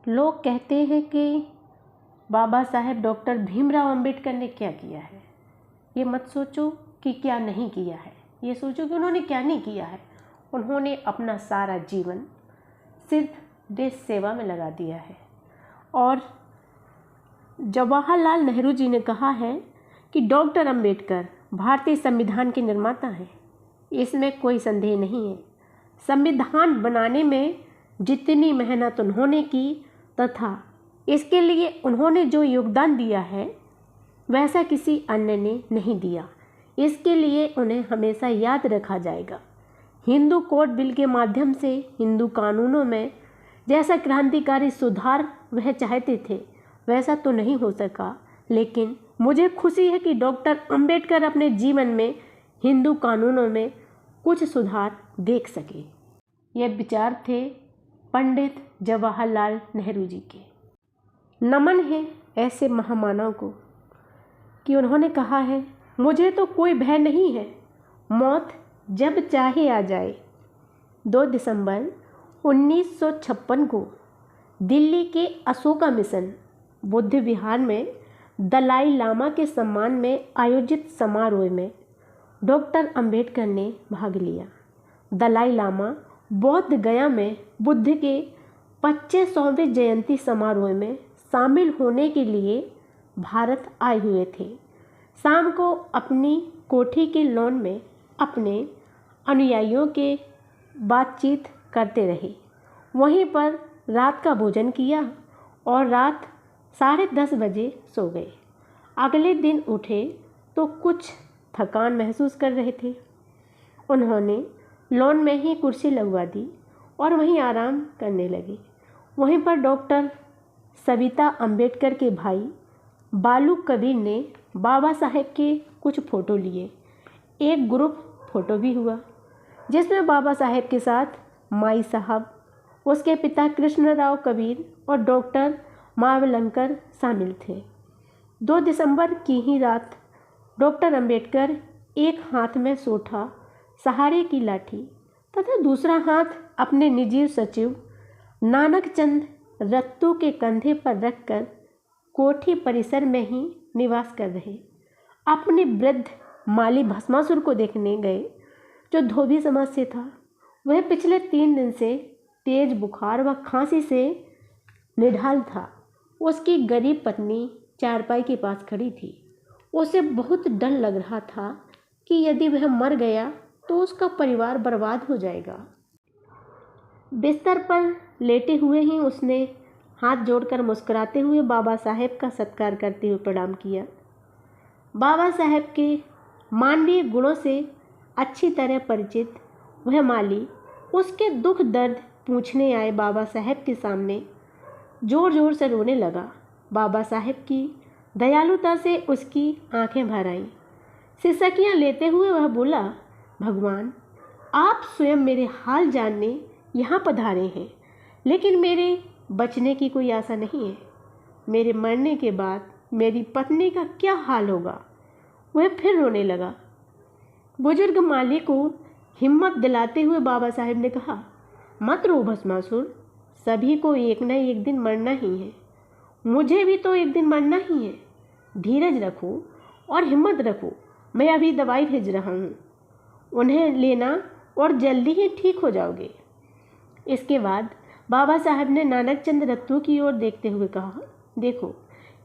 लोग कहते हैं कि बाबा साहेब डॉक्टर भीमराव अंबेडकर ने क्या किया है। ये मत सोचो कि क्या नहीं किया है, ये सोचो कि उन्होंने क्या नहीं किया है। उन्होंने अपना सारा जीवन सिर्फ देश सेवा में लगा दिया है। और जवाहरलाल नेहरू जी ने कहा है कि डॉक्टर अंबेडकर भारतीय संविधान के निर्माता हैं। इसमें कोई संदेह नहीं है। संविधान बनाने में जितनी मेहनत उन्होंने की तथा इसके लिए उन्होंने जो योगदान दिया है वैसा किसी अन्य ने नहीं दिया। इसके लिए उन्हें हमेशा याद रखा जाएगा। हिंदू कोड बिल के माध्यम से हिंदू कानूनों में जैसा क्रांतिकारी सुधार वह चाहते थे वैसा तो नहीं हो सका, लेकिन मुझे खुशी है कि डॉक्टर अंबेडकर अपने जीवन में हिंदू कानूनों में कुछ सुधार देख सके। यह विचार थे पंडित जवाहरलाल नेहरू जी के। नमन है ऐसे महामानव को कि उन्होंने कहा है, मुझे तो कोई भय नहीं है, मौत जब चाहे आ जाए। 2 दिसंबर 1956 को दिल्ली के अशोका मिशन बुद्ध विहार में दलाई लामा के सम्मान में आयोजित समारोह में डॉक्टर अंबेडकर ने भाग लिया। दलाई लामा बौद्ध गया में बुद्ध के 25वें जयंती समारोह में शामिल होने के लिए भारत आए हुए थे। शाम को अपनी कोठी के लॉन में अपने अनुयायियों के बातचीत करते रहे। वहीं पर रात का भोजन किया और रात 10:30 बजे सो गए। अगले दिन उठे तो कुछ थकान महसूस कर रहे थे। उन्होंने लॉन में ही कुर्सी लगवा दी और वहीं आराम करने लगे। वहीं पर डॉक्टर सविता अंबेडकर के भाई बालू कबीर ने बाबा साहेब के कुछ फ़ोटो लिए। एक ग्रुप फ़ोटो भी हुआ जिसमें बाबा साहेब के साथ माई साहब, उसके पिता कृष्णराव कबीर और डॉक्टर मावलंकर शामिल थे। 2 दिसंबर की ही रात डॉक्टर अंबेडकर एक हाथ में सोटा सहारे की लाठी तथा दूसरा हाथ अपने निजी सचिव नानक चंद रत्तू के कंधे पर रखकर कोठी परिसर में ही निवास कर रहे। अपने वृद्ध माली भस्मासुर को देखने गए जो धोबी समाज से था। वह पिछले 3 दिन से तेज बुखार व खांसी से निढाल था। उसकी गरीब पत्नी चारपाई के पास खड़ी थी। उसे बहुत डर लग रहा था कि यदि वह मर गया तो उसका परिवार बर्बाद हो जाएगा। बिस्तर पर लेटे हुए ही उसने हाथ जोड़कर मुस्कुराते हुए बाबा साहेब का सत्कार करते हुए प्रणाम किया। बाबा साहेब के मानवीय गुणों से अच्छी तरह परिचित वह माली उसके दुख दर्द पूछने आए बाबा साहेब के सामने जोर जोर से रोने लगा। बाबा साहेब की दयालुता से उसकी आंखें भर आईं। सिसकियां लेते हुए वह बोला, भगवान, आप स्वयं मेरे हाल जानने यहाँ पधारे हैं, लेकिन मेरे बचने की कोई आशा नहीं है। मेरे मरने के बाद मेरी पत्नी का क्या हाल होगा। वह फिर रोने लगा। बुजुर्ग माली को हिम्मत दिलाते हुए बाबा साहेब ने कहा, मत रो भस्मासुर, सभी को एक न एक दिन मरना ही है। मुझे भी तो एक दिन मरना ही है। धीरज रखो और हिम्मत रखो। मैं अभी दवाई भेज रहा हूँ, उन्हें लेना और जल्दी ही ठीक हो जाओगे। इसके बाद बाबा साहब ने नानक चंद रत्तू की ओर देखते हुए कहा, देखो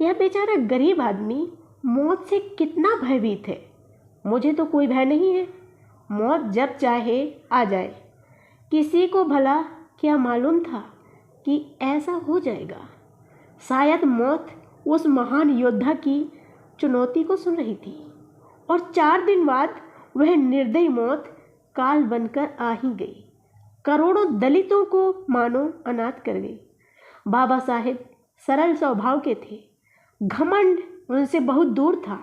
यह बेचारा गरीब आदमी मौत से कितना भयभीत है। मुझे तो कोई भय नहीं है, मौत जब चाहे आ जाए। किसी को भला क्या मालूम था कि ऐसा हो जाएगा। शायद मौत उस महान योद्धा की चुनौती को सुन रही थी और 4 दिन बाद वह निर्दयी मौत काल बनकर आ ही गई। करोड़ों दलितों को मानो अनाथ कर गई। बाबा साहेब सरल स्वभाव के थे। घमंड उनसे बहुत दूर था।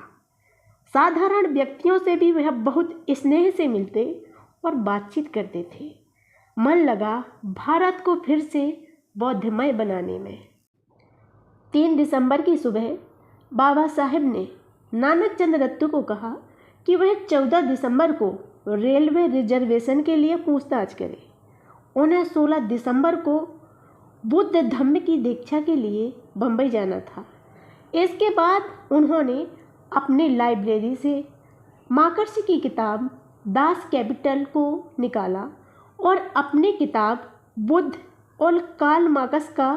साधारण व्यक्तियों से भी वह बहुत स्नेह से मिलते और बातचीत करते थे। मन लगा भारत को फिर से बौद्धमय बनाने में। 3 दिसंबर की सुबह बाबा साहेब ने नानक चंद रत्तू को कहा कि वह 14 दिसंबर को रेलवे रिजर्वेशन के लिए पूछताछ करे। उन्हें 16 दिसंबर को बुद्ध धम्म की दीक्षा के लिए बम्बई जाना था। इसके बाद उन्होंने अपनी लाइब्रेरी से मार्कस की किताब दास कैपिटल को निकाला और अपनी किताब बुद्ध और कार्ल मार्क्स का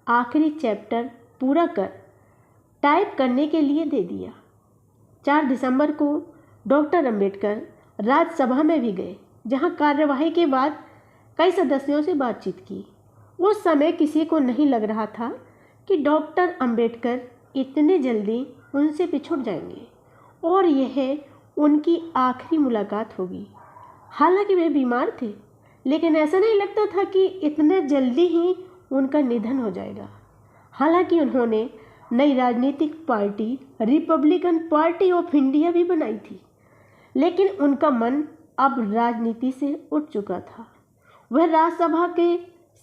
आखिरी चैप्टर पूरा कर टाइप करने के लिए दे दिया। 4 दिसंबर को डॉक्टर अंबेडकर राज्यसभा में भी गए, जहां कार्यवाही के बाद कई सदस्यों से बातचीत की। उस समय किसी को नहीं लग रहा था कि डॉक्टर अंबेडकर इतने जल्दी उनसे पिछुड़ जाएंगे और यह उनकी आखिरी मुलाकात होगी। हालांकि वे बीमार थे, लेकिन ऐसा नहीं लगता था कि इतने जल्दी ही उनका निधन हो जाएगा। हालांकि उन्होंने नई राजनीतिक party Republican party of India भी बनाई थी, लेकिन उनका मन अब राजनीति से उठ चुका था। वह राज्यसभा के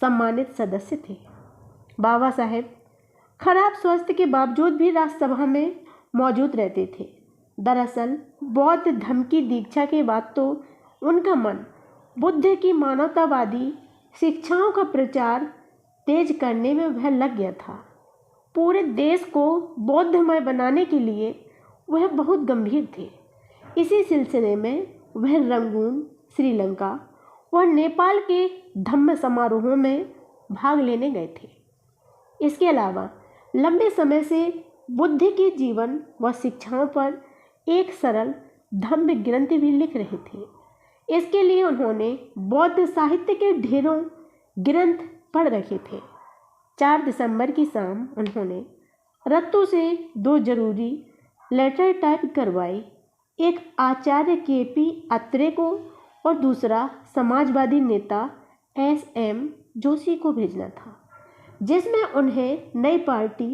सम्मानित सदस्य थे। बाबा साहेब खराब स्वास्थ्य के बावजूद भी राज्यसभा में मौजूद रहते थे। दरअसल बौद्ध धर्म की दीक्षा के बाद तो उनका मन बुद्ध की मानवतावादी शिक्षाओं का प्रचार तेज करने में वह लग गया था। पूरे देश को बौद्धमय बनाने के लिए वह बहुत गंभीर थे। इसी सिलसिले में वह रंगून, श्रीलंका और नेपाल के धम्म समारोहों में भाग लेने गए थे। इसके अलावा लंबे समय से बुद्ध के जीवन व शिक्षाओं पर एक सरल धम्म ग्रंथ भी लिख रहे थे। इसके लिए उन्होंने बौद्ध साहित्य के ढेरों ग्रंथ पढ़ रखे थे। 4 दिसंबर की शाम उन्होंने रत्तू से 2 जरूरी लेटर टाइप करवाए। एक आचार्य KP अत्रे को और दूसरा समाजवादी नेता SM जोशी को भेजना था, जिसमें उन्हें नई पार्टी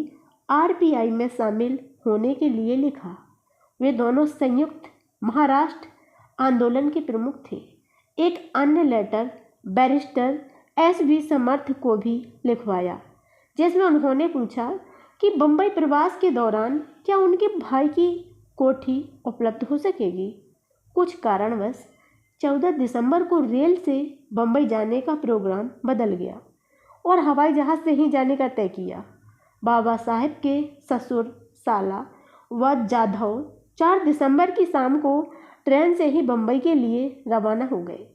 RPI में शामिल होने के लिए लिखा। वे दोनों संयुक्त महाराष्ट्र आंदोलन के प्रमुख थे। एक अन्य लेटर बैरिस्टर SV समर्थ को भी लिखवाया, जिसमें उन्होंने पूछा कि बम्बई प्रवास के दौरान क्या उनके भाई की कोठी उपलब्ध हो सकेगी। कुछ कारणवश 14 दिसंबर को रेल से बम्बई जाने का प्रोग्राम बदल गया और हवाई जहाज़ से ही जाने का तय किया। बाबा साहेब के ससुर साला व जाधव 4 दिसंबर की शाम को ट्रेन से ही बम्बई के लिए रवाना हो गए।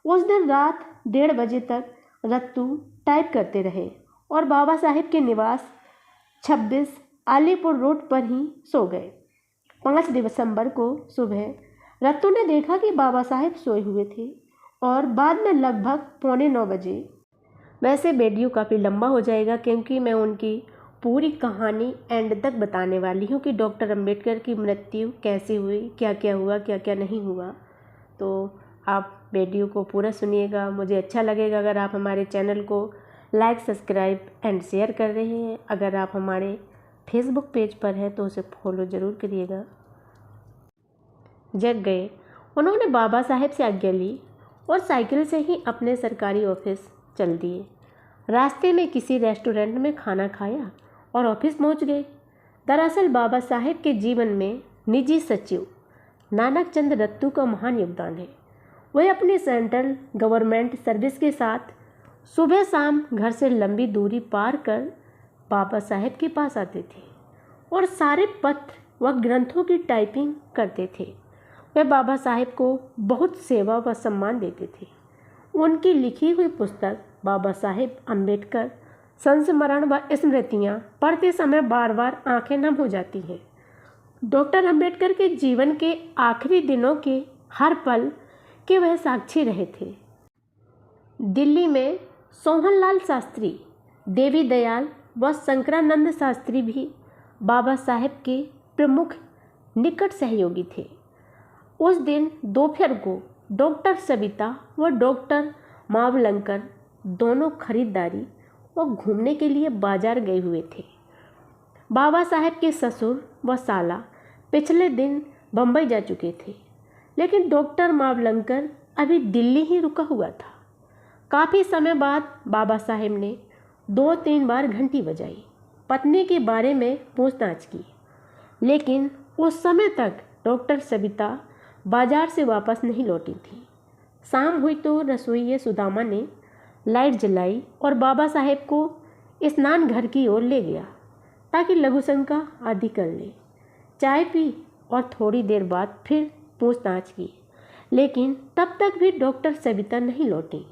उस दिन रात 1:30 बजे तक रत्तू टाइप करते रहे और बाबा साहेब के निवास 26 आलीपुर रोड पर ही सो गए। 5 दिसंबर को सुबह रत्तू ने देखा कि बाबा साहेब सोए हुए थे और बाद में लगभग 8:45 बजे। वैसे वीडियो काफ़ी लंबा हो जाएगा, क्योंकि मैं उनकी पूरी कहानी एंड तक बताने वाली हूँ कि डॉक्टर अंबेडकर की मृत्यु कैसे हुई, क्या क्या हुआ, क्या क्या नहीं हुआ। तो आप वीडियो को पूरा सुनिएगा। मुझे अच्छा लगेगा अगर आप हमारे चैनल को लाइक, सब्सक्राइब एंड शेयर कर रहे हैं। अगर आप हमारे फेसबुक पेज पर हैं तो उसे फॉलो ज़रूर करिएगा। जग गए उन्होंने बाबा साहेब से आज्ञा ली और साइकिल से ही अपने सरकारी ऑफिस चल दिए। रास्ते में किसी रेस्टोरेंट में खाना खाया और ऑफिस पहुंच गए। दरअसल बाबा साहेब के जीवन में निजी सचिव नानक चंद रत्तू का महान योगदान है। वह अपनी सेंट्रल गवर्नमेंट सर्विस के साथ सुबह शाम घर से लंबी दूरी पार कर बाबा साहेब के पास आते थे और सारे पत्र व ग्रंथों की टाइपिंग करते थे। वे बाबा साहेब को बहुत सेवा व सम्मान देते थे। उनकी लिखी हुई पुस्तक बाबा साहेब अम्बेडकर संस्मरण व स्मृतियाँ पढ़ते समय बार बार आंखें नम हो जाती हैं। डॉक्टर अंबेडकर के जीवन के आखिरी दिनों के हर पल के वह साक्षी रहे थे। दिल्ली में सोहनलाल शास्त्री, देवी दयाल व शंकरानंद शास्त्री भी बाबा साहेब के प्रमुख निकट सहयोगी थे। उस दिन दोपहर को डॉक्टर सविता व डॉक्टर मावलंकर दोनों खरीदारी व घूमने के लिए बाजार गए हुए थे। बाबा साहेब के ससुर व साला पिछले दिन बम्बई जा चुके थे, लेकिन डॉक्टर मावलंकर अभी दिल्ली ही रुका हुआ था। काफ़ी समय बाद बाबा साहेब ने 2-3 बार घंटी बजाई, पत्नी के बारे में पूछताछ की, लेकिन उस समय तक डॉक्टर सविता बाजार से वापस नहीं लौटी थी। शाम हुई तो रसोइये सुदामा ने लाइट जलाई और बाबा साहेब को स्नान घर की ओर ले गया ताकि लघु शंका आदि कर ले। चाय पी और थोड़ी देर बाद फिर पूछताछ की, लेकिन तब तक भी डॉक्टर सविता नहीं लौटी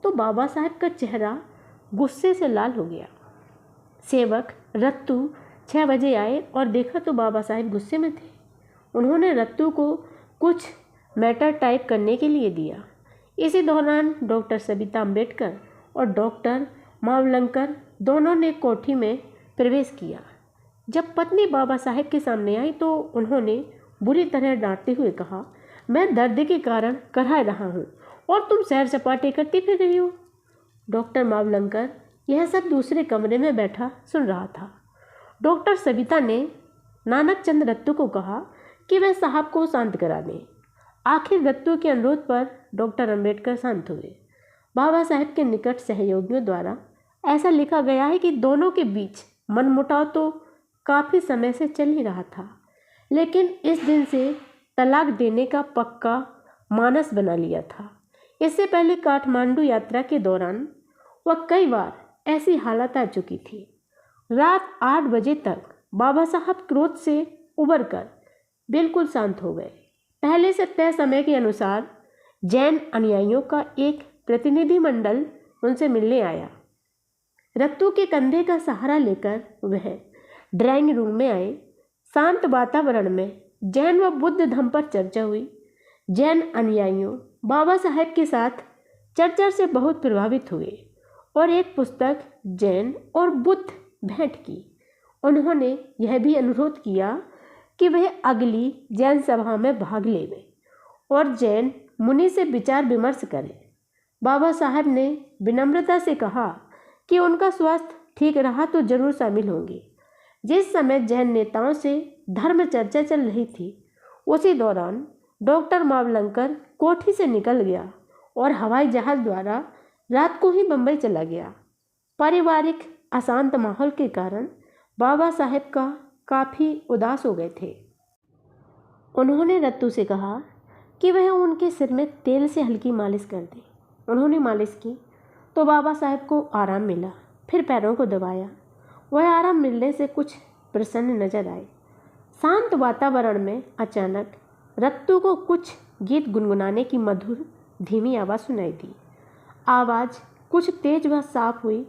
तो बाबा साहब का चेहरा गुस्से से लाल हो गया। सेवक रत्तू 6 बजे आए और देखा तो बाबा साहब गुस्से में थे। उन्होंने रत्तू को कुछ मैटर टाइप करने के लिए दिया। इसी दौरान डॉक्टर सविता अम्बेडकर और डॉक्टर मावलंकर दोनों ने कोठी में प्रवेश किया। जब पत्नी बाबा साहब के सामने आई तो उन्होंने बुरी तरह डांटते हुए कहा, मैं दर्द के कारण करा रहा हूँ और तुम सैर सपाटे करती फिर रही हो। डॉक्टर मावलंकर यह सब दूसरे कमरे में बैठा सुन रहा था। डॉक्टर सविता ने नानक चंद रत्तू को कहा कि वह साहब को शांत करा दें। आखिर रत्तू के अनुरोध पर डॉक्टर अम्बेडकर शांत हुए। बाबा साहब के निकट सहयोगियों द्वारा ऐसा लिखा गया है कि दोनों के बीच मनमुटाव तो काफ़ी समय से चल ही रहा था, लेकिन इस दिन से तलाक देने का पक्का मानस बना लिया था। इससे पहले काठमांडू यात्रा के दौरान वह कई बार ऐसी हालत आ चुकी थी। रात 8 बजे तक बाबा साहब क्रोध से उबर कर बिल्कुल शांत हो गए। पहले से तय समय के अनुसार जैन अनुयायियों का एक प्रतिनिधिमंडल उनसे मिलने आया। रत्तू के कंधे का सहारा लेकर वह ड्राइंग रूम में आए। शांत वातावरण में जैन व बुद्ध धर्म पर चर्चा हुई। जैन अनुयायियों बाबा साहब के साथ चर्चा से बहुत प्रभावित हुए और एक पुस्तक जैन और बुद्ध भेंट की। उन्होंने यह भी अनुरोध किया कि वह अगली जैन सभा में भाग लेवे और जैन मुनि से विचार विमर्श करें। बाबा साहब ने विनम्रता से कहा कि उनका स्वास्थ्य ठीक रहा तो जरूर शामिल होंगे। जिस समय जैन नेताओं से धर्म चर्चा चल रही थी, उसी दौरान डॉक्टर मावलंकर कोठी से निकल गया और हवाई जहाज द्वारा रात को ही बंबई चला गया। पारिवारिक अशांत माहौल के कारण बाबा साहब का काफ़ी उदास हो गए थे। उन्होंने रत्तू से कहा कि वह उनके सिर में तेल से हल्की मालिश कर दे। उन्होंने मालिश की तो बाबा साहब को आराम मिला। फिर पैरों को दबाया। वह आराम मिलने से कुछ प्रसन्न नजर आए। शांत वातावरण में अचानक रत्तू को कुछ गीत गुनगुनाने की मधुर धीमी आवाज़ सुनाई दी। आवाज़ कुछ तेज व साफ हुई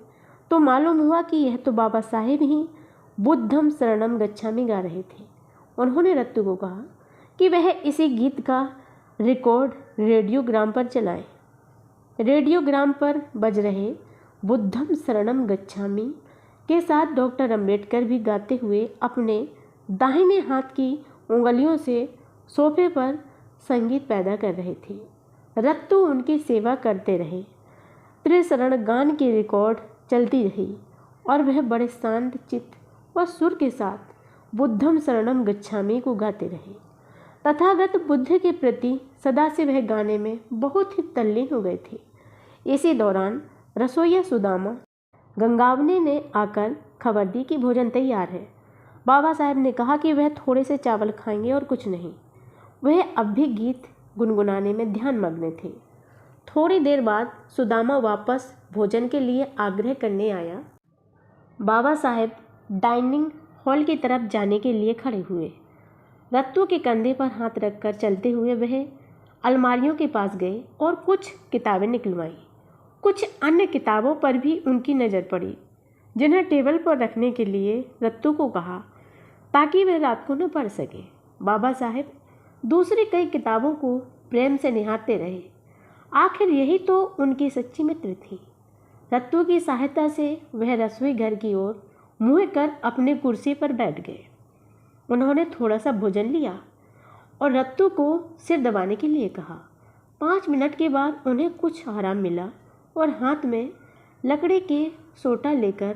तो मालूम हुआ कि यह तो बाबा साहेब ही बुद्धम शरणम गच्छामि गा रहे थे। उन्होंने रत्तू को कहा कि वह इसी गीत का रिकॉर्ड रेडियोग्राम पर चलाए। रेडियोग्राम पर बज रहे बुद्धम शरणम गच्छामि के साथ डॉक्टर अम्बेडकर भी गाते हुए अपने दाहिने हाथ की उंगलियों से सोफे पर संगीत पैदा कर रहे थे। रत्तू उनकी सेवा करते रहे। त्रिशरण गान की रिकॉर्ड चलती रही और वह बड़े शांत चित्त और सुर के साथ बुद्धम शरणम गच्छामि को गाते रहे। तथागत बुद्ध के प्रति सदा से वह गाने में बहुत ही तल्लीन हो गए थे। इसी दौरान रसोइया सुदामा गंगावने ने आकर खबर दी कि भोजन तैयार है। बाबा साहब ने कहा कि वह थोड़े से चावल खाएंगे और कुछ नहीं। वह अब भी गीत गुनगुनाने में ध्यान मग्न थे। थोड़ी देर बाद सुदामा वापस भोजन के लिए आग्रह करने आया। बाबा साहब डाइनिंग हॉल की तरफ जाने के लिए खड़े हुए। रत्तू के कंधे पर हाथ रखकर चलते हुए वह अलमारियों के पास गए और कुछ किताबें निकलवाईं। कुछ अन्य किताबों पर भी उनकी नज़र पड़ी, जिन्हें टेबल पर रखने के लिए रत्तू को कहा ताकि वह रात को न पढ़ सके। बाबा साहब दूसरी कई किताबों को प्रेम से निहारते रहे। आखिर यही तो उनकी सच्ची मित्र थी। रत्तू की सहायता से वह रसोई घर की ओर मुँह कर अपने कुर्सी पर बैठ गए। उन्होंने थोड़ा सा भोजन लिया और रत्तू को सिर दबाने के लिए कहा। 5 मिनट के बाद उन्हें कुछ आराम मिला और हाथ में लकड़ी के सोटा लेकर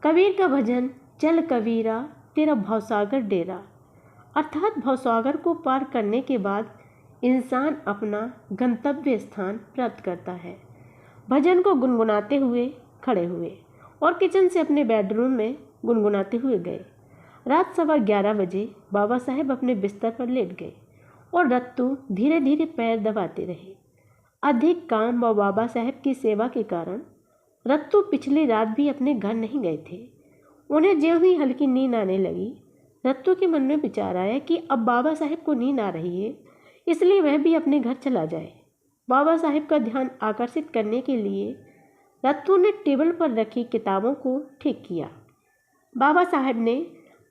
कबीर का भजन चल कबीरा तेरा भवसागर डेरा, अर्थात भवसागर को पार करने के बाद इंसान अपना गंतव्य स्थान प्राप्त करता है। भजन को गुनगुनाते हुए खड़े हुए और किचन से अपने बेडरूम में गुनगुनाते हुए गए। रात 11:15 बजे बाबा साहब अपने बिस्तर पर लेट गए और रत्तू धीरे धीरे पैर दबाते रहे। अधिक काम व बाबा साहब की सेवा के कारण रत्तू पिछली रात भी अपने घर नहीं गए थे। उन्हें ज्यों ही हल्की नींद आने लगी, रत्तू के मन में विचार आया कि अब बाबा साहेब को नींद आ रही है, इसलिए वह भी अपने घर चला जाए। बाबा साहेब का ध्यान आकर्षित करने के लिए रत्तू ने टेबल पर रखी किताबों को ठीक किया। बाबा साहेब ने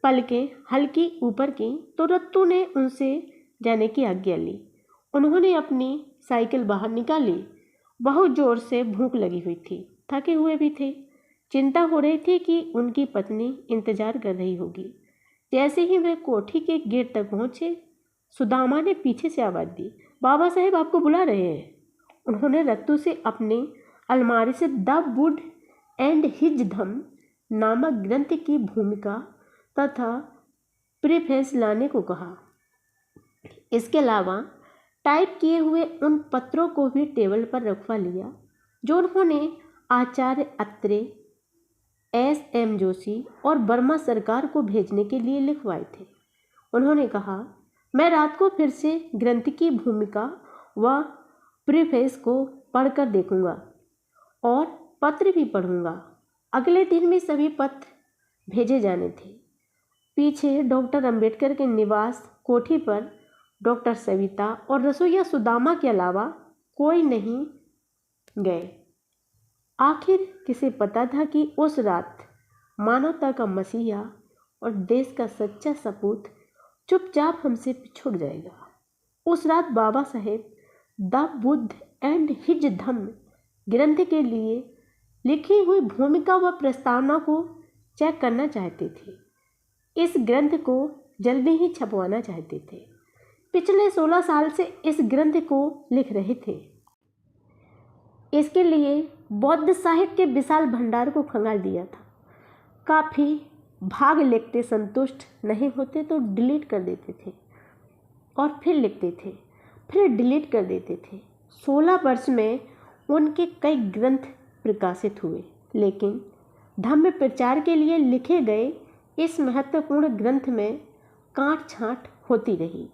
पलकें हल्की ऊपर की तो रत्तू ने उनसे जाने की आज्ञा ली। उन्होंने अपनी साइकिल बाहर निकाली। बहुत जोर से भूख लगी हुई थी, थके हुए भी थे। चिंता हो रही थी कि उनकी पत्नी इंतजार कर रही होगी। जैसे ही वह कोठी के गेट तक पहुंचे, सुदामा ने पीछे से आवाज़ दी, बाबा साहेब आपको बुला रहे हैं। उन्होंने रत्तू से अपनी अलमारी से द वुड एंड हिज धम नामक ग्रंथ की भूमिका तथा प्रीफेस लाने को कहा। इसके अलावा टाइप किए हुए उन पत्रों को भी टेबल पर रखवा लिया जो उन्होंने आचार्य अत्रे, S.M. जोशी और वर्मा सरकार को भेजने के लिए लिखवाए थे। उन्होंने कहा, मैं रात को फिर से ग्रंथ की भूमिका व प्रीफेस को पढ़कर देखूंगा और पत्र भी पढ़ूंगा। अगले दिन में सभी पत्र भेजे जाने थे। पीछे डॉक्टर अंबेडकर के निवास कोठी पर डॉक्टर सविता और रसोइया सुदामा के अलावा कोई नहीं गए। आखिर किसे पता था कि उस रात मानवता का मसीहा और देश का सच्चा सपूत चुपचाप हमसे पिछुड़ जाएगा। उस रात Baba Saheb the Buddha and his धम्म ग्रंथ के लिए लिखी हुई भूमिका व प्रस्तावना को चेक करना चाहते थे। इस ग्रंथ को जल्दी ही छपवाना चाहते थे। पिछले 16 साल से इस ग्रंथ को लिख रहे थे। इसके लिए बौद्ध साहित्य के विशाल भंडार को खंगाल दिया था। काफ़ी भाग लिखते संतुष्ट नहीं होते तो डिलीट कर देते थे और फिर लिखते थे, फिर डिलीट कर देते थे। 16 वर्ष में उनके कई ग्रंथ प्रकाशित हुए, लेकिन धम्म प्रचार के लिए लिखे गए इस महत्वपूर्ण ग्रंथ में काट छांट होती रही।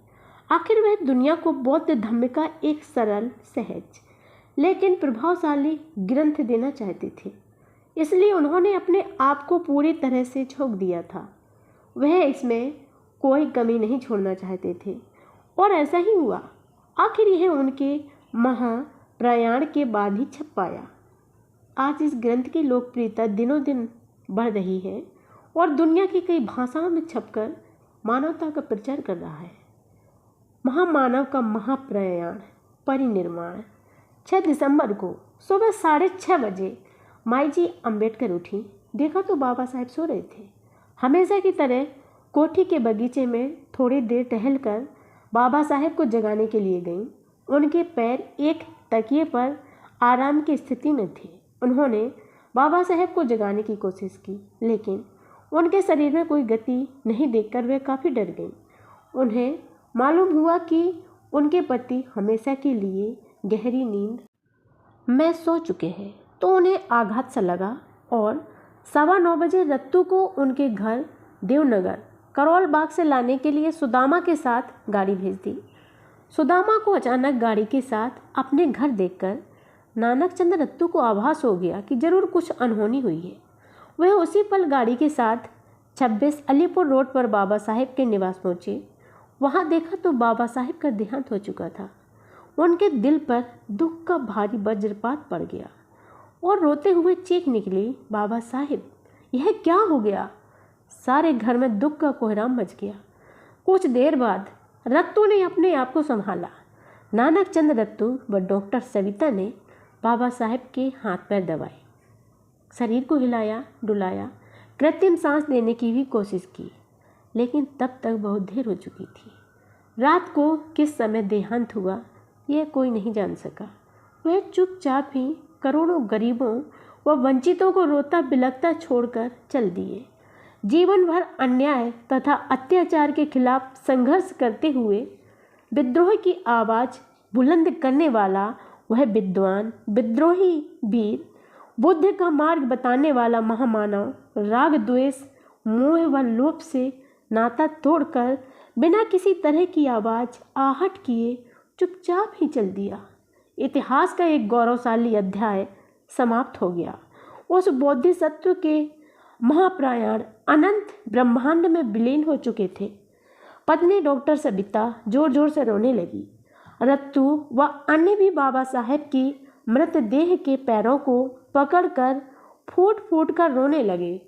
आखिर वह दुनिया को बौद्ध धम्म का एक सरल, सहज लेकिन प्रभावशाली ग्रंथ देना चाहते थे। इसलिए उन्होंने अपने आप को पूरी तरह से झोंक दिया था। वह इसमें कोई कमी नहीं छोड़ना चाहते थे और ऐसा ही हुआ। आखिर यह उनके महाप्रयाण के बाद ही छप पाया। आज इस ग्रंथ की लोकप्रियता दिनों दिन बढ़ रही है और दुनिया की कई भाषाओं में छपकर मानवता का प्रचार कर रहा है। महामानव का महाप्रयाण परिनिर्वाण 6 दिसंबर को सुबह 6:30 बजे माई जी अम्बेडकर उठी। देखा तो बाबा साहेब सो रहे थे। हमेशा की तरह कोठी के बगीचे में थोड़ी देर टहलकर बाबा साहेब को जगाने के लिए गईं। उनके पैर एक तकिए पर आराम की स्थिति में थे। उन्होंने बाबा साहेब को जगाने की कोशिश की, लेकिन उनके शरीर में कोई गति नहीं देखकर वे काफ़ी डर गईं। उन्हें मालूम हुआ कि उनके पति हमेशा के लिए गहरी नींद में सो चुके हैं, तो उन्हें आघात सा लगा और 9:15 बजे रत्तू को उनके घर देवनगर करोल बाग से लाने के लिए सुदामा के साथ गाड़ी भेज दी। सुदामा को अचानक गाड़ी के साथ अपने घर देखकर नानक चंद रत्तू को आभास हो गया कि जरूर कुछ अनहोनी हुई है। वह उसी पल गाड़ी के साथ 26 अलीपुर रोड पर बाबा साहेब के निवास पहुंचे। वहां देखा तो बाबा साहेब का देहांत हो चुका था। उनके दिल पर दुख का भारी वज्रपात पड़ गया और रोते हुए चीख निकली, बाबा साहेब यह क्या हो गया। सारे घर में दुख का कोहराम मच गया। कुछ देर बाद रत्तू ने अपने आप को संभाला। नानक चंद रत्तू व डॉक्टर सविता ने बाबा साहेब के हाथ पैर दबाए, शरीर को हिलाया डुलाया, कृत्रिम सांस देने की भी कोशिश की, लेकिन तब तक बहुत देर हो चुकी थी। रात को किस समय देहांत हुआ यह कोई नहीं जान सका। वह चुपचाप ही करोड़ों गरीबों व वंचितों को रोता बिलखता छोड़कर चल दिए। जीवन भर अन्याय तथा अत्याचार के खिलाफ संघर्ष करते हुए विद्रोह की आवाज़ बुलंद करने वाला वह विद्वान विद्रोही वीर, बुद्ध का मार्ग बताने वाला महामानव, राग द्वेष मोह व लोभ से नाता तोड़कर बिना किसी तरह की आवाज़ आहट किए चुपचाप ही चल दिया। इतिहास का एक गौरवशाली अध्याय समाप्त हो गया। उस बोधिसत्व के महाप्रयाण अनंत ब्रह्मांड में विलीन हो चुके थे। पत्नी डॉक्टर सबिता जोर जोर से रोने लगी। रत्तू व अन्य भी बाबा साहेब की मृतदेह के पैरों को पकड़कर फूट फूट कर रोने लगे।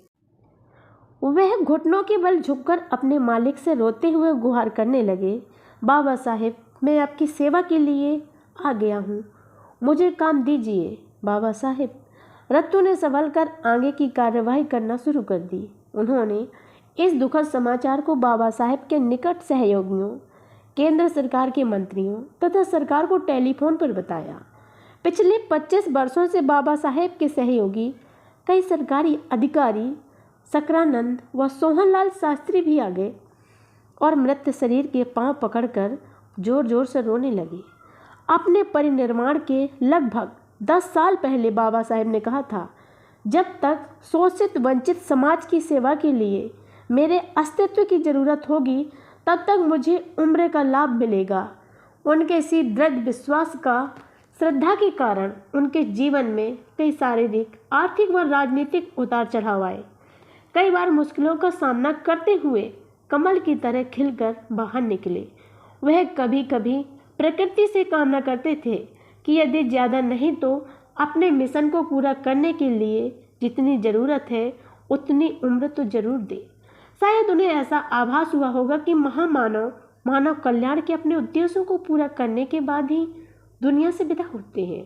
वह घुटनों के बल झुककर अपने मालिक से रोते हुए गुहार करने लगे, बाबा साहेब, मैं आपकी सेवा के लिए आ गया हूँ, मुझे काम दीजिए बाबा साहेब। रत्तू ने संभल कर आगे की कार्यवाही करना शुरू कर दी। उन्होंने इस दुखद समाचार को बाबा साहेब के निकट सहयोगियों, केंद्र सरकार के मंत्रियों तथा सरकार को टेलीफोन पर बताया। पिछले 25 वर्षों से बाबा साहेब के सहयोगी कई सरकारी अधिकारी सकरानंद व सोहनलाल शास्त्री भी आ गए और मृत शरीर के पांव पकड़कर जोर जोर से रोने लगे। अपने परिनिर्वाण के लगभग 10 साल पहले बाबा साहेब ने कहा था, जब तक शोषित वंचित समाज की सेवा के लिए मेरे अस्तित्व की जरूरत होगी तब तक मुझे उम्र का लाभ मिलेगा। उनके इसी दृढ़ विश्वास का श्रद्धा के कारण उनके जीवन में कई शारीरिक, आर्थिक व राजनीतिक उतार चढ़ाव आए। कई बार मुश्किलों का सामना करते हुए कमल की तरह खिलकर बाहर निकले। वह कभी कभी प्रकृति से कामना करते थे कि यदि ज़्यादा नहीं तो अपने मिशन को पूरा करने के लिए जितनी ज़रूरत है उतनी उम्र तो जरूर दे। शायद उन्हें ऐसा आभास हुआ होगा कि महामानव मानव कल्याण के अपने उद्देश्यों को पूरा करने के बाद ही दुनिया से विदा होते हैं।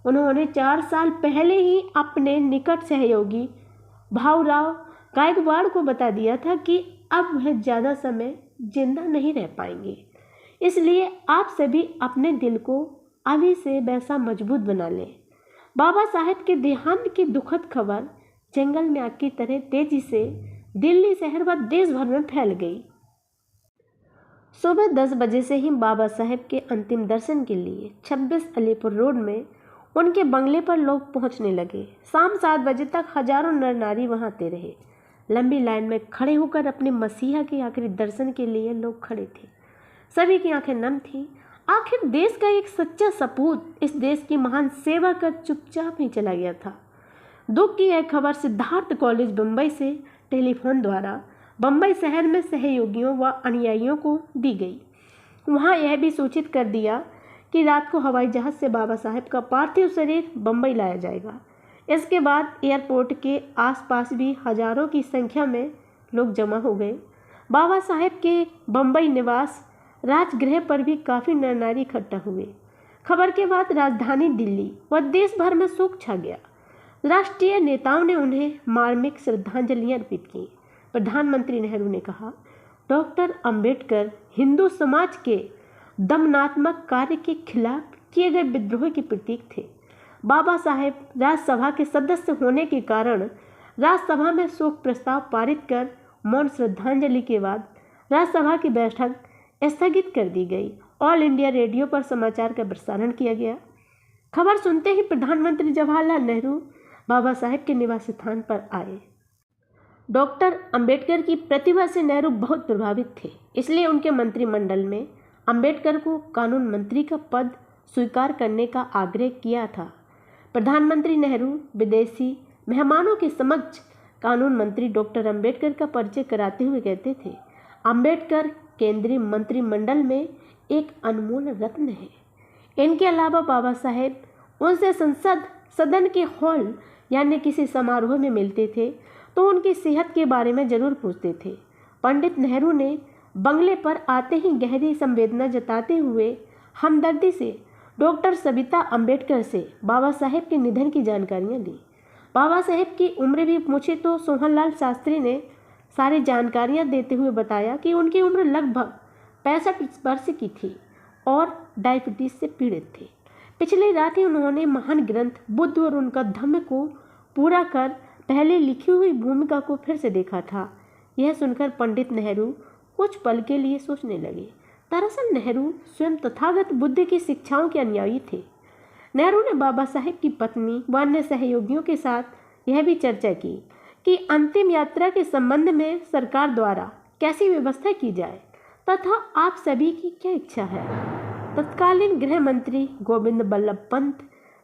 उन्होंने 4 साल पहले ही अपने निकट सहयोगी भाऊराव गायकवाड़ को बता दिया था कि अब वह ज़्यादा समय जिंदा नहीं रह पाएंगे, इसलिए आप सभी अपने दिल को अभी से वैसा मजबूत बना लें। बाबा साहेब के देहांत की दुखद खबर जंगल में आग की तरह तेजी से दिल्ली शहर व देश भर में फैल गई। सुबह 10 बजे से ही बाबा साहेब के अंतिम दर्शन के लिए 26 अलीपुर रोड में उनके बंगले पर लोग पहुंचने लगे। शाम 7 बजे तक हजारों नर नारी वहां आते रहे। लंबी लाइन में खड़े होकर अपने मसीहा के आखिरी दर्शन के लिए लोग खड़े थे। सभी की आंखें नम थीं। आखिर देश का एक सच्चा सपूत इस देश की महान सेवा कर चुपचाप ही चला गया था। दुख की यह खबर सिद्धार्थ कॉलेज बम्बई से टेलीफोन द्वारा बम्बई शहर में सहयोगियों व अनुयायियों को दी गई। वहां यह भी सूचित कर दिया कि रात को हवाई जहाज से बाबा साहेब का पार्थिव शरीर बम्बई लाया जाएगा। इसके बाद एयरपोर्ट के आसपास भी हजारों की संख्या में लोग जमा हो गए। बाबा साहेब के बम्बई निवास राजगृह पर भी काफ़ी नर नारी इकट्ठा हुए। खबर के बाद राजधानी दिल्ली व देश भर में शोक छा गया। राष्ट्रीय नेताओं ने उन्हें मार्मिक श्रद्धांजलियां अर्पित की। प्रधानमंत्री नेहरू ने कहा, डॉक्टर अंबेडकर हिंदू समाज के दमनात्मक कार्य के खिलाफ किए गए विद्रोह के प्रतीक थे। बाबा साहेब राज्यसभा के सदस्य होने के कारण राज्यसभा में शोक प्रस्ताव पारित कर मौन श्रद्धांजलि के बाद राज्यसभा की बैठक स्थगित कर दी गई। ऑल इंडिया रेडियो पर समाचार का प्रसारण किया गया। खबर सुनते ही प्रधानमंत्री जवाहरलाल नेहरू बाबा साहेब के निवास स्थान पर आए। डॉक्टर अंबेडकर की प्रतिभा से नेहरू बहुत प्रभावित थे, इसलिए उनके मंत्रिमंडल में अंबेडकर को कानून मंत्री का पद स्वीकार करने का आग्रह किया था। प्रधानमंत्री नेहरू विदेशी मेहमानों के समक्ष कानून मंत्री डॉक्टर अंबेडकर का परिचय कराते हुए कहते थे, अंबेडकर केंद्रीय मंत्रिमंडल में एक अनमोल रत्न है। इनके अलावा बाबा साहेब उनसे संसद सदन के हॉल यानी किसी समारोह में मिलते थे तो उनकी सेहत के बारे में जरूर पूछते थे। पंडित नेहरू ने बंगले पर आते ही गहरी संवेदना जताते हुए हमदर्दी से डॉक्टर सबिता अंबेडकर से बाबा साहेब के निधन की जानकारियां ली। बाबा साहेब की उम्र भी पूछे तो सोहनलाल शास्त्री ने सारी जानकारियां देते हुए बताया कि उनकी उम्र लगभग 65 वर्ष की थी और डायबिटीज से पीड़ित थे। पिछली रात ही उन्होंने महान ग्रंथ बुद्ध और उनका धम्म को पूरा कर पहले लिखी हुई भूमिका को फिर से देखा था। यह सुनकर पंडित नेहरू कुछ पल के लिए सोचने लगे। दरअसल नेहरू स्वयं तथागत बुद्ध की शिक्षाओं के अनुयायी थे। नेहरू ने बाबा साहेब की पत्नी व अन्य सहयोगियों के साथ यह भी चर्चा की कि अंतिम यात्रा के संबंध में सरकार द्वारा कैसी व्यवस्था की जाए तथा आप सभी की क्या इच्छा है। तत्कालीन गृह मंत्री गोविंद बल्लभ पंत,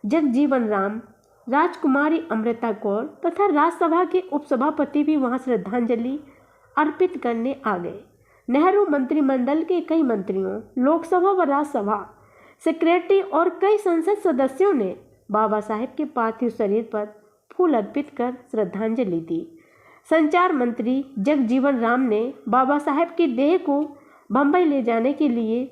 जगजीवन राम, राजकुमारी अमृता कौर तथा राज्यसभा के उपसभापति भी वहां श्रद्धांजलि अर्पित करने आ गए। नेहरू मंत्रिमंडल के कई मंत्रियों, लोकसभा व राज्यसभा सेक्रेटरी और कई संसद सदस्यों ने बाबा साहेब के पार्थिव शरीर पर फूल अर्पित कर श्रद्धांजलि दी। संचार मंत्री जगजीवन राम ने बाबा साहेब की देह को बम्बई ले जाने के लिए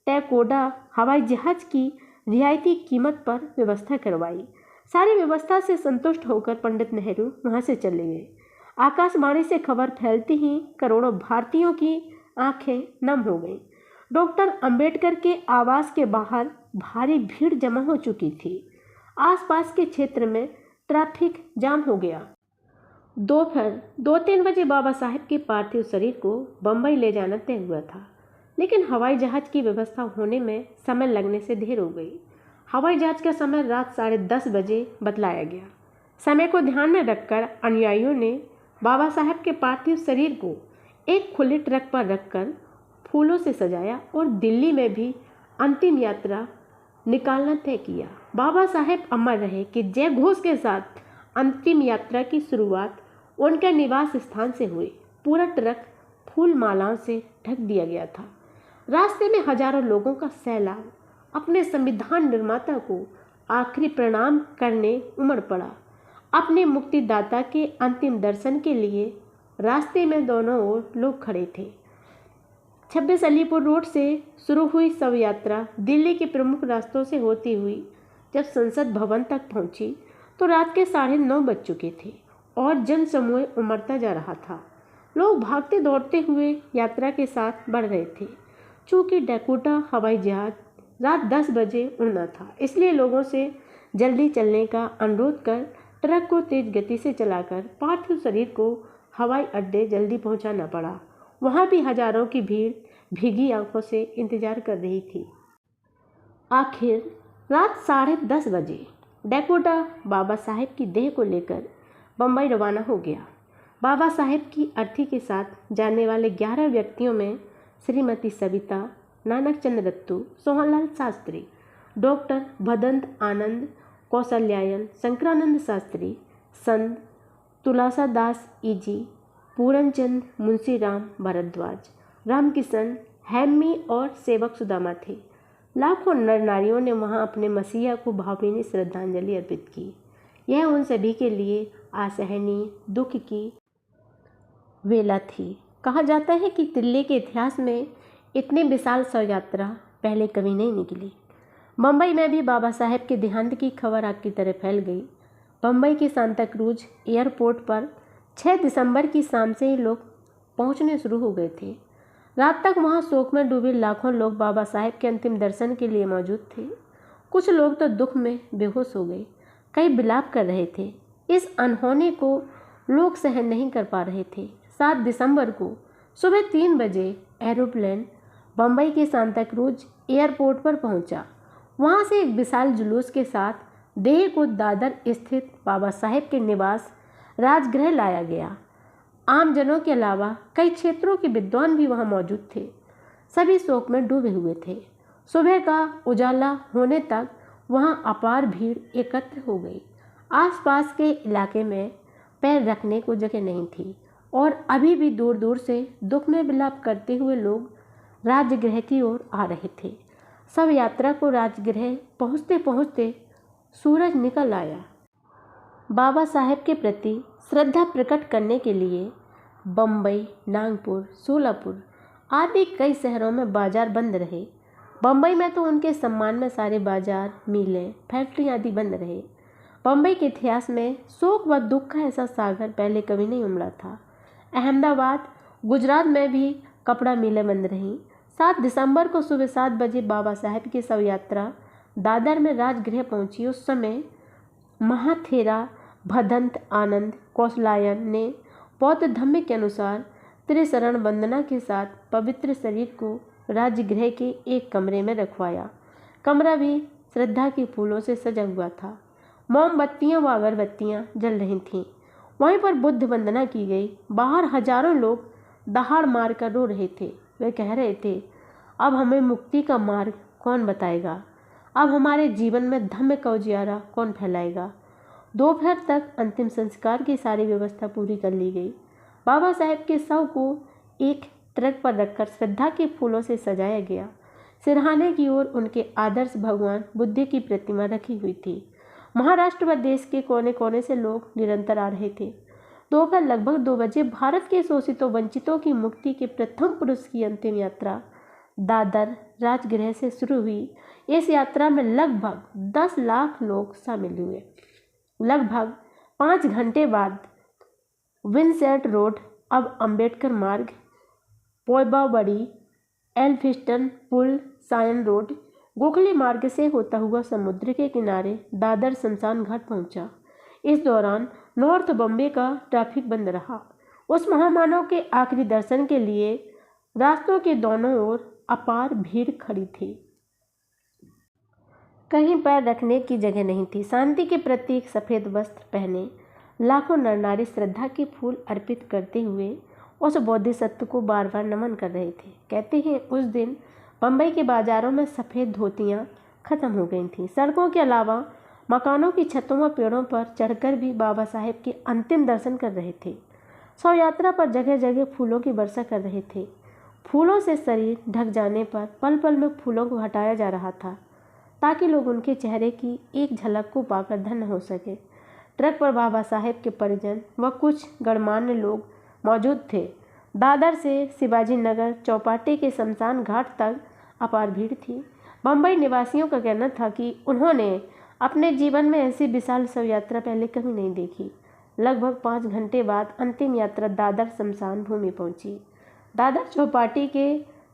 टैकोडा हवाई जहाज की रियायती कीमत पर व्यवस्था करवाई। सारी व्यवस्था से संतुष्ट होकर पंडित नेहरू वहां से चले गए। आकाशवाणी से खबर फैलती ही करोड़ों भारतीयों की आंखें नम हो गईं। डॉक्टर अंबेडकर के आवास के बाहर भारी भीड़ जमा हो चुकी थी। आसपास के क्षेत्र में ट्रैफिक जाम हो गया। दोपहर 2-3 बजे बाबा साहेब के पार्थिव शरीर को बम्बई ले जाना तय हुआ था, लेकिन हवाई जहाज की व्यवस्था होने में समय लगने से देर हो गई। हवाई जहाज का समय रात 10:30 बजे बतलाया गया। समय को ध्यान में रखकर अनुयायियों ने बाबा साहेब के पार्थिव शरीर को एक खुले ट्रक पर रखकर फूलों से सजाया और दिल्ली में भी अंतिम यात्रा निकालना तय किया। बाबा साहेब अमर रहे कि जय घोष के साथ अंतिम यात्रा की शुरुआत उनके निवास स्थान से हुई। पूरा ट्रक फूल मालाओं से ढक दिया गया था। रास्ते में हजारों लोगों का सैलाब अपने संविधान निर्माता को आखिरी प्रणाम करने उमड़ पड़ा। अपने मुक्तिदाता के अंतिम दर्शन के लिए रास्ते में दोनों ओर लोग खड़े थे। 26 अलीपुर रोड से शुरू हुई शव यात्रा दिल्ली के प्रमुख रास्तों से होती हुई जब संसद भवन तक पहुंची तो रात के 9:30 बज चुके थे और जन समूह उमड़ता जा रहा था। लोग भागते दौड़ते हुए यात्रा के साथ बढ़ रहे थे। चूँकि डैकोटा हवाई जहाज रात 10 बजे उड़ना था, इसलिए लोगों से जल्दी चलने का अनुरोध कर ट्रक को तेज गति से चलाकर पार्थिव शरीर को हवाई अड्डे जल्दी पहुंचाना पड़ा। वहां भी हजारों की भीड़ भीगी आंखों से इंतजार कर रही थी। आखिर रात 10:30 बजे डैकोटा बाबा साहेब की देह को लेकर बम्बई रवाना हो गया। बाबा साहेब की अर्थी के साथ जाने वाले 11 व्यक्तियों में श्रीमती सविता, नानक चंद रत्तू, सोहनलाल शास्त्री, डॉक्टर भदंत आनंद कौशल्यायन, शंकरानंद शास्त्री, संत तुलसा दास ईजी, पूरनचंद मुंशीराम भारद्वाज, रामकिशन, हेम्मी और सेवक सुदामा थे। लाखों नर नारियों ने वहां अपने मसीहा को भावभीनी श्रद्धांजलि अर्पित की। यह उन सभी के लिए असहनीय दुख की वेला थी। कहा जाता है कि दिल्ली के इतिहास में इतनी विशाल शव यात्रा पहले कभी नहीं निकली। बम्बई में भी बाबा साहेब के देहांत की खबर आग की तरह फैल गई। बम्बई के सांता क्रूज एयरपोर्ट पर 6 दिसंबर की शाम से ही लोग पहुंचने शुरू हो गए थे। रात तक वहां शोक में डूबे लाखों लोग बाबा साहेब के अंतिम दर्शन के लिए मौजूद थे। कुछ लोग तो दुख में बेहोश हो गए, कई विलाप कर रहे थे। इस अनहोनी को लोग सहन नहीं कर पा रहे थे। 7 दिसंबर को सुबह 3 बजे एरोप्लेन बम्बई के सांता क्रूज एयरपोर्ट पर पहुंचा। वहां से एक विशाल जुलूस के साथ देह को दादर स्थित बाबा साहेब के निवास राजगृह लाया गया। आम जनों के अलावा कई क्षेत्रों के विद्वान भी वहां मौजूद थे। सभी शोक में डूबे हुए थे। सुबह का उजाला होने तक वहां अपार भीड़ एकत्र हो गई। आसपास के इलाके में पैर रखने को जगह नहीं थी और अभी भी दूर दूर से दुख में विलाप करते हुए लोग राजगृह की ओर आ रहे थे। सब यात्रा को राजगृह पहुँचते पहुँचते सूरज निकल आया। बाबा साहेब के प्रति श्रद्धा प्रकट करने के लिए बम्बई, नागपुर, सोलापुर आदि कई शहरों में बाजार बंद रहे। बम्बई में तो उनके सम्मान में सारे बाजार, मिलें, फैक्ट्री आदि बंद रहे। बम्बई के इतिहास में शोक व दुख का ऐसा सागर पहले कभी नहीं उमड़ा था। अहमदाबाद, गुजरात में भी कपड़ा मिलें बंद रहीं। 7 दिसंबर को सुबह 7 बजे बाबा साहेब की शव यात्रा दादर में राजगृह पहुंची। उस समय महाथेरा भदंत आनंद कौशलायन ने बौद्ध धर्म के अनुसार त्रिशरण वंदना के साथ पवित्र शरीर को राजगृह के एक कमरे में रखवाया। कमरा भी श्रद्धा के फूलों से सजा हुआ था। मोमबत्तियां व अगरबत्तियां जल रही थीं। वहीं पर बुद्ध वंदना की गई। बाहर हजारों लोग दहाड़ मार कर रो रहे थे। वे कह रहे थे, अब हमें मुक्ति का मार्ग कौन बताएगा? अब हमारे जीवन में धम्म का उजियारा कौन फैलाएगा? दोपहर तक अंतिम संस्कार की सारी व्यवस्था पूरी कर ली गई। बाबा साहेब के शव को एक ट्रक पर रखकर श्रद्धा के फूलों से सजाया गया। सिरहाने की ओर उनके आदर्श भगवान बुद्ध की प्रतिमा रखी हुई थी। महाराष्ट्र व देश के कोने कोने से लोग निरंतर आ रहे थे। दोपहर लगभग 2 बजे भारत के शोषितों वंचितों की मुक्ति के प्रथम पुरुष की अंतिम यात्रा दादर राजगृह से शुरू हुई। इस यात्रा में लगभग 10 लाख लोग शामिल हुए। लगभग 5 घंटे बाद विंसेंट रोड, अब अंबेडकर मार्ग, पोयबाबड़ी, एल्फिस्टन पुल, सायन रोड, गोखले मार्ग से होता हुआ समुद्र के किनारे दादर शमशान घाट पहुंचा। इस दौरान नॉर्थ बॉम्बे का ट्रैफिक बंद रहा। उस महामानव के आखिरी दर्शन के लिए रास्तों के दोनों ओर अपार भीड़ खड़ी थी। कहीं पैर रखने की जगह नहीं थी। शांति के प्रतीक सफ़ेद वस्त्र पहने लाखों नर नारी श्रद्धा के फूल अर्पित करते हुए उस बोधिसत्व को बार बार नमन कर रहे थे। कहते हैं उस दिन बम्बई के बाजारों में सफ़ेद धोतियाँ खत्म हो गई थीं। सड़कों के अलावा मकानों की छतों व पेड़ों पर चढ़कर भी बाबा साहेब के अंतिम दर्शन कर रहे थे। शव यात्रा पर जगह जगह फूलों की वर्षा कर रहे थे। फूलों से शरीर ढक जाने पर पल पल में फूलों को हटाया जा रहा था ताकि लोग उनके चेहरे की एक झलक को पाकर धन्य हो सके। ट्रक पर बाबा साहेब के परिजन व कुछ गणमान्य लोग मौजूद थे। दादर से शिवाजी नगर चौपाटी के शमशान घाट तक अपार भीड़ थी। बम्बई निवासियों का कहना था कि उन्होंने अपने जीवन में ऐसी विशाल शव यात्रा पहले कभी नहीं देखी। लगभग 5 घंटे बाद अंतिम यात्रा दादर शमशान भूमि पहुंची। दादर चौपाटी के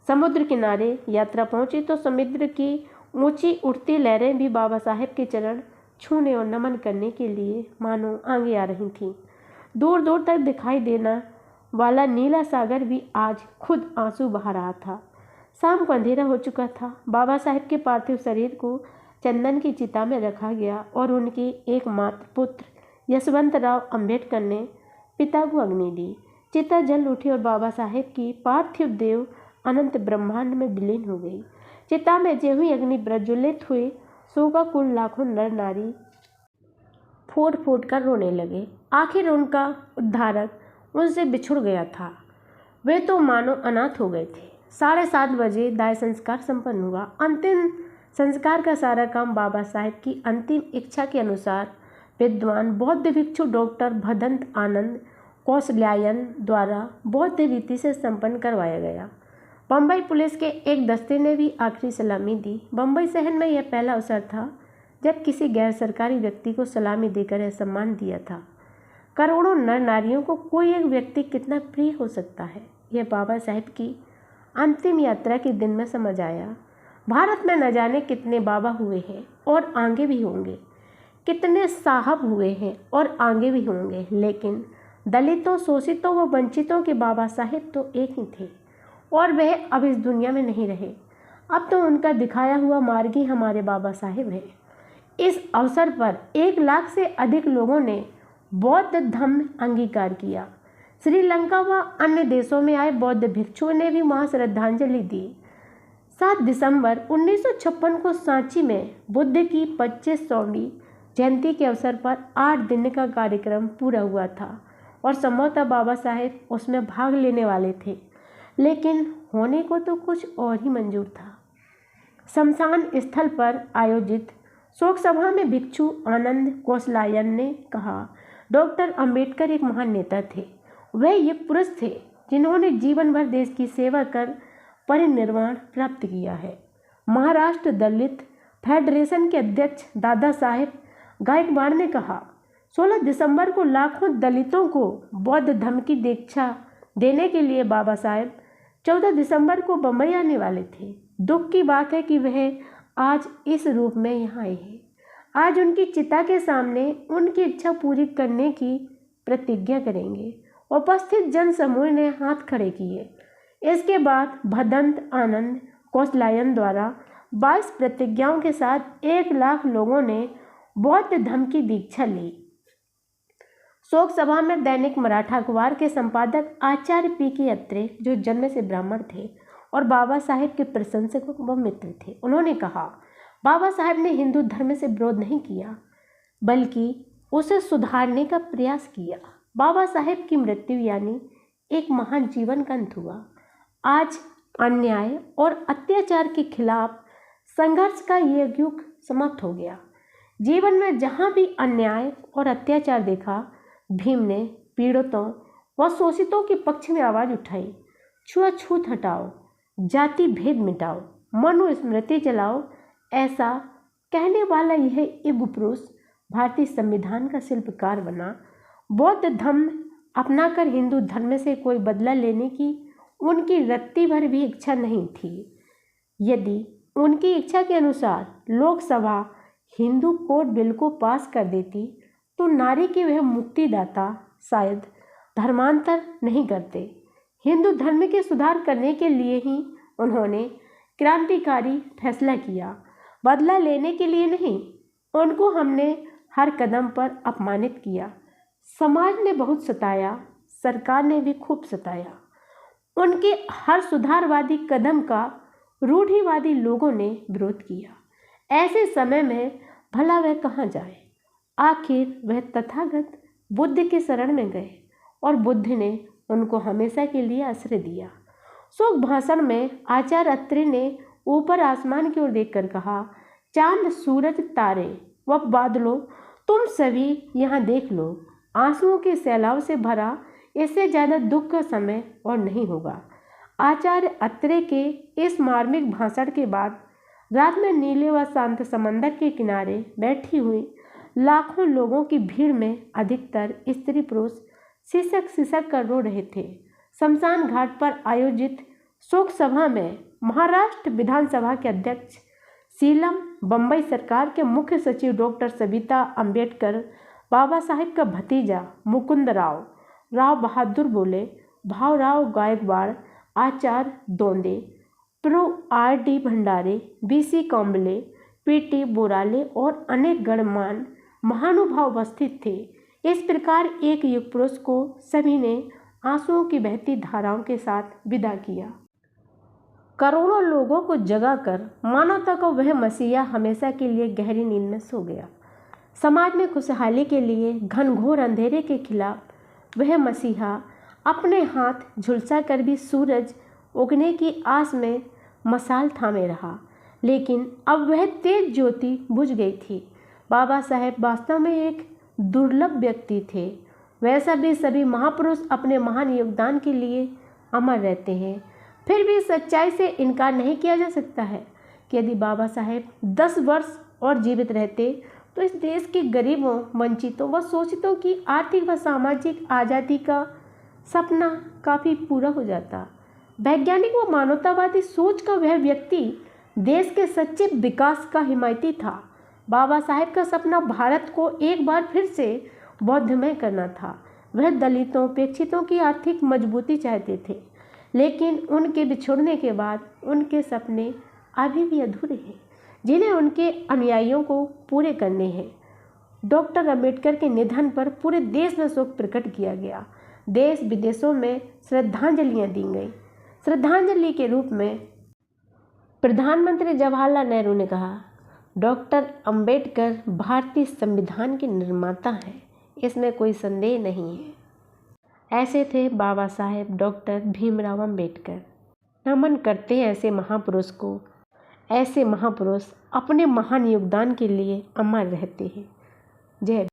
समुद्र किनारे यात्रा पहुंची तो समुद्र की ऊंची उठती लहरें भी बाबा साहेब के चरण छूने और नमन करने के लिए मानो आगे आ रही थीं। दूर दूर तक दिखाई देना वाला नीला सागर भी आज खुद आंसू बहा रहा था। शाम को अंधेरा हो चुका था। बाबा साहेब के पार्थिव शरीर को चंदन की चिता में रखा गया और उनके एकमात्र पुत्र यशवंतराव अंबेडकर ने पिता को अग्नि दी। चिता जल उठी और बाबा साहेब की पार्थिव देव अनंत ब्रह्मांड में विलीन हो गई। चिता में जो हुई अग्नि प्रज्वलित हुई, शोकाकुल लाखों नर नारी फूट फूट कर रोने लगे। आखिर उनका उद्धारक उनसे बिछुड़ गया था। वे तो मानो अनाथ हो गए थे। 7:30 बजे दाह संस्कार संपन्न हुआ। अंतिम संस्कार का सारा काम बाबा साहेब की अंतिम इच्छा के अनुसार विद्वान बौद्ध भिक्षु डॉक्टर भदंत आनंद कौशल्यायन द्वारा बौद्ध रीति से संपन्न करवाया गया। बम्बई पुलिस के एक दस्ते ने भी आखिरी सलामी दी। बम्बई शहर में यह पहला अवसर था जब किसी गैर सरकारी व्यक्ति को सलामी देकर यह सम्मान दिया था। करोड़ों नर नारियों को कोई एक व्यक्ति कितना प्रिय हो सकता है, यह बाबा साहेब की अंतिम यात्रा के दिन में समझ आया। भारत में न जाने कितने बाबा हुए हैं और आगे भी होंगे, कितने साहब हुए हैं और आगे भी होंगे, लेकिन दलितों, शोषितों व वंचितों के बाबा साहेब तो एक ही थे और वह अब इस दुनिया में नहीं रहे। अब तो उनका दिखाया हुआ मार्ग ही हमारे बाबा साहेब है। इस अवसर पर 1 लाख से अधिक लोगों ने बौद्ध धम्म अंगीकार किया। श्रीलंका व अन्य देशों में आए बौद्ध भिक्षुओं ने भी वहाँ श्रद्धांजलि दी। 7 दिसंबर 1956 को सांची में बुद्ध की 2500वीं जयंती के अवसर पर 8 दिन का कार्यक्रम पूरा हुआ था और संभवतः बाबा साहेब उसमें भाग लेने वाले थे, लेकिन होने को तो कुछ और ही मंजूर था। शमशान स्थल पर आयोजित शोक सभा में भिक्षु आनंद कौशल्यायन ने कहा, डॉक्टर अंबेडकर एक महान नेता थे। वह ये पुरुष थे जिन्होंने जीवन भर देश की सेवा कर परिनिर्वाण प्राप्त किया है। महाराष्ट्र दलित फेडरेशन के अध्यक्ष दादा साहेब गायकवाड़ ने कहा, 16 दिसंबर को लाखों दलितों को बौद्ध धम्म की दीक्षा देने के लिए बाबा साहेब 14 दिसंबर को बम्बई आने वाले थे। दुख की बात है कि वह आज इस रूप में यहाँ आए हैं। आज उनकी चिता के सामने उनकी इच्छा पूरी करने की प्रतिज्ञा करेंगे। उपस्थित जन समूह ने हाथ खड़े किए। इसके बाद भदंत आनंद कौशल्यायन द्वारा 22 प्रतिज्ञाओं के साथ 1 लाख लोगों ने बौद्ध धम्म की दीक्षा ली। शोक सभा में दैनिक मराठा अखबार के संपादक आचार्य पी.के. अत्रे, जो जन्म से ब्राह्मण थे और बाबा साहेब के प्रशंसक व मित्र थे, उन्होंने कहा, बाबा साहेब ने हिंदू धर्म से विरोध नहीं किया, बल्कि उसे सुधारने का प्रयास किया। बाबा साहेब की मृत्यु यानी एक महान जीवन का अंत हुआ। आज अन्याय और अत्याचार के खिलाफ संघर्ष का यह युग समाप्त हो गया। जीवन में जहाँ भी अन्याय और अत्याचार देखा, भीम ने पीड़ितों व शोषितों के पक्ष में आवाज़ उठाई। छुआछूत हटाओ, जाति भेद मिटाओ, मनुस्मृति चलाओ, ऐसा कहने वाला यह युग पुरुष भारतीय संविधान का शिल्पकार बना। बौद्ध धर्म अपनाकर हिंदू धर्म से कोई बदला लेने की उनकी रत्ती भर भी इच्छा नहीं थी। यदि उनकी इच्छा के अनुसार लोकसभा हिंदू कोड बिल को पास कर देती तो नारी के वह मुक्तिदाता शायद धर्मांतर नहीं करते। हिंदू धर्म के सुधार करने के लिए ही उन्होंने क्रांतिकारी फैसला किया, बदला लेने के लिए नहीं। उनको हमने हर कदम पर अपमानित किया। समाज ने बहुत सताया, सरकार ने भी खूब सताया। उनके हर सुधारवादी कदम का रूढ़िवादी लोगों ने विरोध किया। ऐसे समय में भला वह कहाँ जाए। आखिर वह तथागत बुद्ध के शरण में गए और बुद्ध ने उनको हमेशा के लिए आश्रय दिया। शोक भाषण में आचार्य अत्रे ने ऊपर आसमान की ओर देखकर कहा, चांद, सूरज, तारे व बादलों, तुम सभी यहाँ देख लो। आंसुओं के सैलाब से भरा इससे ज़्यादा दुख का समय और नहीं होगा। आचार्य अत्रे के इस मार्मिक भाषण के बाद रात में नीले व शांत समंदर के किनारे बैठी हुई लाखों लोगों की भीड़ में अधिकतर स्त्री पुरुष सिसक सिसक कर रो रहे थे। शमशान घाट पर आयोजित शोक सभा में महाराष्ट्र विधानसभा के अध्यक्ष शीलम, बम्बई सरकार के मुख्य सचिव डॉक्टर सविता अम्बेडकर, बाबा साहेब का भतीजा मुकुंद राव, राव बहादुर बोले, भावराव गायकवाड़, आचार्य दोंदे, प्रो R.D. भंडारे, B.C. कांबले, P.T. बोराले और अनेक गणमान्य महानुभाव उपस्थित थे। इस प्रकार एक युग पुरुष को सभी ने आंसुओं की बहती धाराओं के साथ विदा किया। करोड़ों लोगों को जगाकर मानवता का वह मसीहा हमेशा के लिए गहरी नींद में सो गया। समाज में खुशहाली के लिए घनघोर अंधेरे के खिलाफ वह मसीहा अपने हाथ झुलसा कर भी सूरज उगने की आस में मशाल थामे रहा, लेकिन अब वह तेज ज्योति बुझ गई थी। बाबा साहेब वास्तव में एक दुर्लभ व्यक्ति थे। वैसा भी सभी महापुरुष अपने महान योगदान के लिए अमर रहते हैं। फिर भी सच्चाई से इनकार नहीं किया जा सकता है कि यदि बाबा साहेब 10 वर्ष और जीवित रहते तो इस देश के गरीबों, वंचितों व शोषितों की आर्थिक व सामाजिक आज़ादी का सपना काफ़ी पूरा हो जाता। वैज्ञानिक व मानवतावादी सोच का वह व्यक्ति देश के सच्चे विकास का हिमायती था। बाबा साहेब का सपना भारत को एक बार फिर से बौद्धमय करना था। वह दलितों, उपेक्षितों की आर्थिक मजबूती चाहते थे, लेकिन उनके बिछुड़ने के बाद उनके सपने अभी भी अधूरे हैं, जिन्हें उनके अनुयायियों को पूरे करने हैं। डॉक्टर अंबेडकर के निधन पर पूरे देश में शोक प्रकट किया गया। देश विदेशों में श्रद्धांजलियां दी गई। श्रद्धांजलि के रूप में प्रधानमंत्री जवाहरलाल नेहरू ने कहा, डॉक्टर अंबेडकर भारतीय संविधान के निर्माता हैं, इसमें कोई संदेह नहीं है। ऐसे थे बाबा साहेब डॉक्टर भीमराव अंबेडकर। नमन करते हैं ऐसे महापुरुष को। ऐसे महापुरुष अपने महान योगदान के लिए अमर रहते हैं। जय